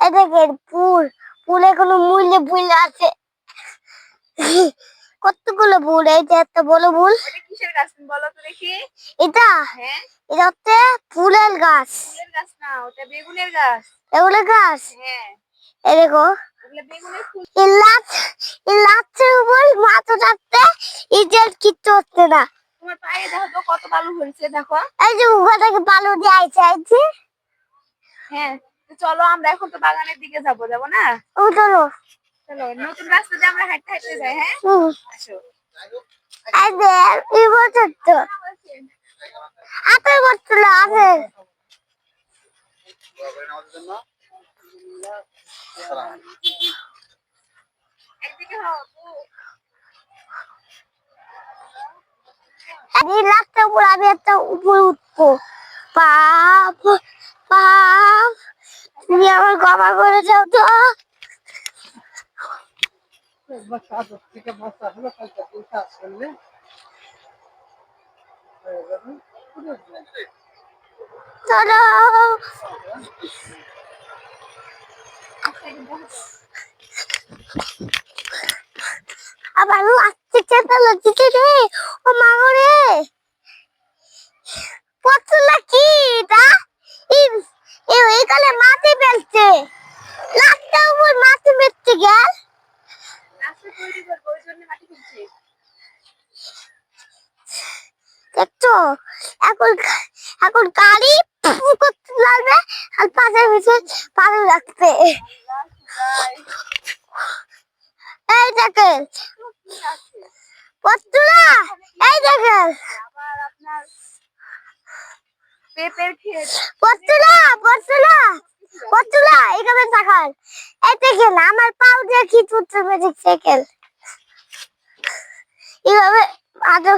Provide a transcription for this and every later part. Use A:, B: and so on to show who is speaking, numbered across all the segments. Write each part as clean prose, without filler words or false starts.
A: এই দেখেন ফুলে কোনো মূল্য ফুল আছে। কতগুলো ফুল, এই যে একটা বড় ফুল।
B: এটা কিসের গাছ বলো তো দেখি?
A: এটা
B: হ্যাঁ,
A: এটা হচ্ছে ফুলের গাছ।
B: ফুলের গাছ না, ওটা বেগুনের গাছ।
A: এগুলো গাছ।
B: হ্যাঁ,
A: এই দেখো
B: ওগুলা বেগুনের ফুল।
A: এই লাচ্ছের উপর মাথা থাকতে ইটের কিচ্ছু হচ্ছে না।
B: তোমার পায়ে দেখো তো কত বালু হয়েছে, দেখো।
A: এই যে উপর থেকে বালু দিয়ে আইছে।
B: হ্যাঁ, তো চলো আমরা এখন তো বাগানের দিকে যাবো না?
A: ও চলো
B: চলো, নতুন রাস্তা দিয়ে আমরা হাঁটতে হাঁটতে যাই। হ্যাঁ, আসো।
A: এই যে এই বছর তো আপেল বছর আপেল।
B: একদিকে হও।
A: এই লাচ্ছের উপর আমি একটা উপরে উঠবো। পাপ পাপ তুমি আমার কভার করে যাও তো। চলো আবার লাচ্ছি খেতে লাগছে রে। ও মা গো রে, পচলা কি এটা? এইখানে মাটি ফেলছে, লাচ্ছের উপর মাটি ফেলছে গেল।
B: রাস্তা তৈরি করবো, ওই জন্য মাটি ফেলছি।
A: দেখছো এখন এখন গাড়ি করতে লাগবে আর পাশে পিছনে পানি রাখতে। এই দেখেন পচলা, এই দেখেন
B: আবার আপনার পেঁপের ক্ষেত।
A: পচলা পচলা পচলা, এখানে দেখান। এই দেখেন আমার পাও দিয়ে কি ছুটছে ম্যাজিক সাইকেল। এইভাবে আজও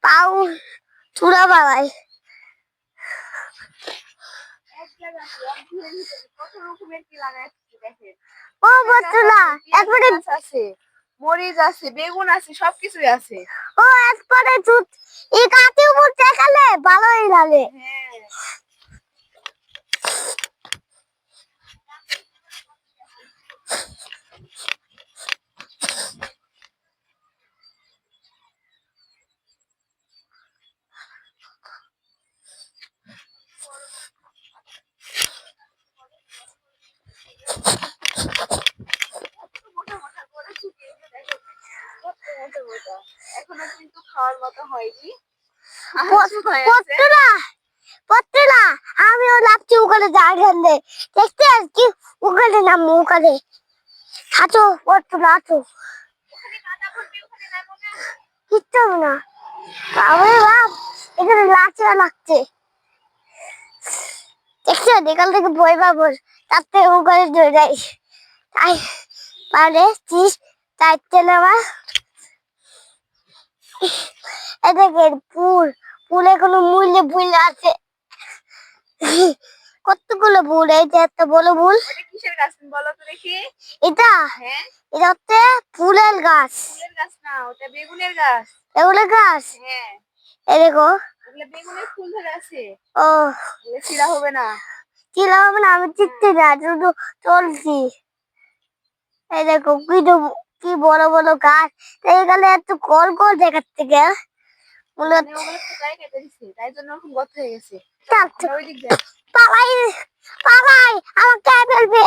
A: পাও চূড়া বাড়ায়।
B: এক জায়গাতে কত রকমের কি লাগাইছি দেখেন।
A: ও পচলা একবারে
B: গাছ আছে, মরিচ আছে, বেগুন আছে, সবকিছুই আছে।
A: ও একবারে ছুট এই গাছে উপর দেখালে ভালোই লাগে।
B: হ্যাঁ, মোটা মোটা করে শুকিয়ে দেখো কত মোটা মোটা। এখনো কিন্তু খাওয়ার মতো হয়নি।
A: পচলা পচলা আমিও লাচ্ছি ওখানে যাই দেখতে কি ওখানে নামবো ওখানে। আছো পচলা আছো, কিচ্ছু হবে না। বাবা বাপ এখানে লাচ্ছি লাগছে দেখছো, এখান থেকে বই পাবো তার থেকে ওখানে চলে যাই। তাই পারে চিজ চাইতে নেওয়া। এই দেখেন ফুলে কোনো মূল্য ফুল আছে। কতগুলো ফুল, এই যে একটা বড় ফুল।
B: ওটা কিসের গাছ বলো তো দেখি?
A: এটা
B: হ্যাঁ,
A: এটা হচ্ছে ফুলের গাছ।
B: ফুলের গাছ না, ওটা বেগুনের গাছ।
A: এগুলো গাছ।
B: হ্যাঁ,
A: এই দেখো
B: ওগুলা বেগুনের ফুল ধরে আছে।
A: ও
B: ওগুলা ছিঁড়া হবে না।
A: চিলা হবে না, আমি চিনতে না শুধু চলছি। এই দেখো কি বড় বড় গাছ। এইখানে এত গোল গোল দেখাচ্ছে গে মূলত।
B: মানে ওগুলো পোকায় কেটে দিছে, তাই জন্য ওরকম গর্ত হয়ে গেছে।
A: চাচ্ছ
B: আমরা ওই দিক যাই।
A: পালাই পালাই আমাকে ফেলবে।